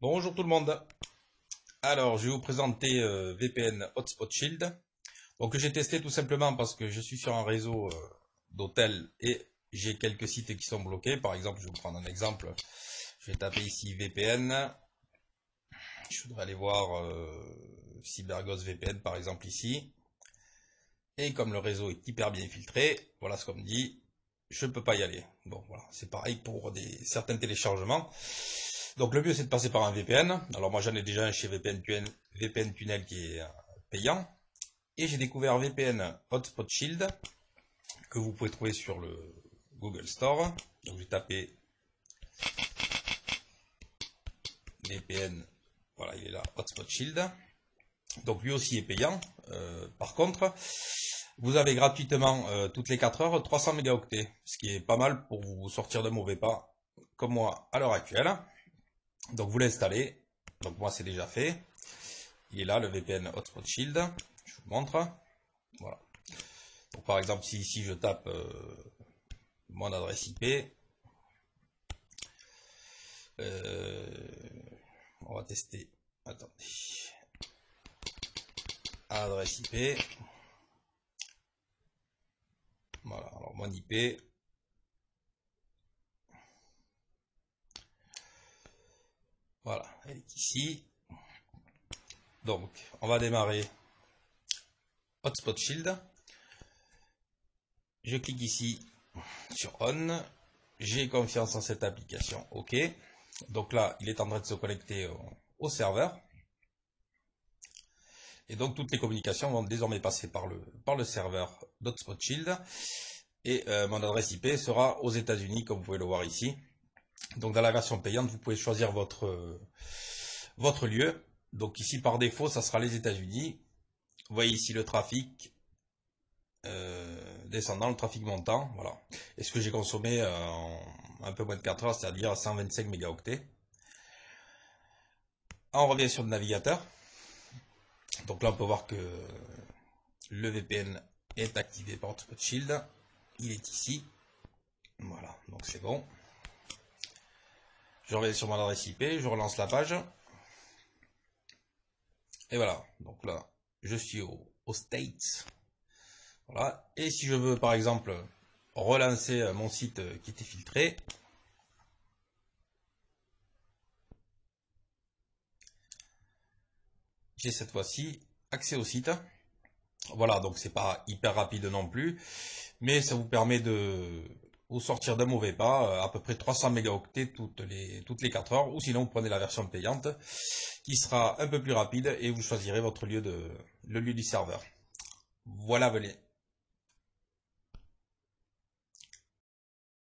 Bonjour tout le monde. Alors, je vais vous présenter VPN Hotspot Shield. Donc, j'ai testé tout simplement parce que je suis sur un réseau d'hôtels et j'ai quelques sites qui sont bloqués. Par exemple, je vais vous prendre un exemple. Je vais taper ici VPN. Je voudrais aller voir CyberGhost VPN par exemple ici. Et comme le réseau est hyper bien filtré, voilà ce qu'on me dit, je ne peux pas y aller. Bon, voilà, c'est pareil pour certains téléchargements. Donc le mieux c'est de passer par un VPN. Alors moi j'en ai déjà un chez VPN Tunnel qui est payant. Et j'ai découvert VPN Hotspot Shield que vous pouvez trouver sur le Google Store. Donc j'ai tapé VPN, voilà il est là, Hotspot Shield. Donc lui aussi est payant. Par contre, vous avez gratuitement toutes les 4 heures 300 mégaoctets, ce qui est pas mal pour vous sortir de mauvais pas comme moi à l'heure actuelle. Donc vous l'installez, donc moi c'est déjà fait, il est là le VPN Hotspot Shield, je vous montre, voilà. Donc par exemple si ici je tape mon adresse IP, on va tester, attendez, adresse IP, voilà, alors mon IP, voilà, elle est ici. Donc, on va démarrer Hotspot Shield. Je clique ici sur On. J'ai confiance en cette application. OK. Donc là, il est en train de se connecter au serveur. Et donc, toutes les communications vont désormais passer par le serveur d'Hotspot Shield. Et mon adresse IP sera aux États-Unis, comme vous pouvez le voir ici. Donc, dans la version payante, vous pouvez choisir votre lieu. Donc ici, par défaut, ça sera les États-Unis. Vous voyez ici le trafic descendant, le trafic montant. Voilà. Et ce que j'ai consommé en un peu moins de 4 heures, c'est-à-dire 125 mégaoctets. On revient sur le navigateur. Donc là, on peut voir que le VPN est activé par Hotspot Shield. Il est ici. Voilà, donc c'est bon. Je reviens sur mon adresse IP, je relance la page. Et voilà, donc là, je suis aux States. Voilà. Et si je veux, par exemple, relancer mon site qui était filtré, j'ai cette fois-ci accès au site. Voilà, donc c'est pas hyper rapide non plus, mais ça vous permet de vous sortir d'un mauvais pas, à peu près 300 mégaoctets toutes les 4 heures, ou sinon vous prenez la version payante, qui sera un peu plus rapide, et vous choisirez votre le lieu du serveur. Voilà, venez.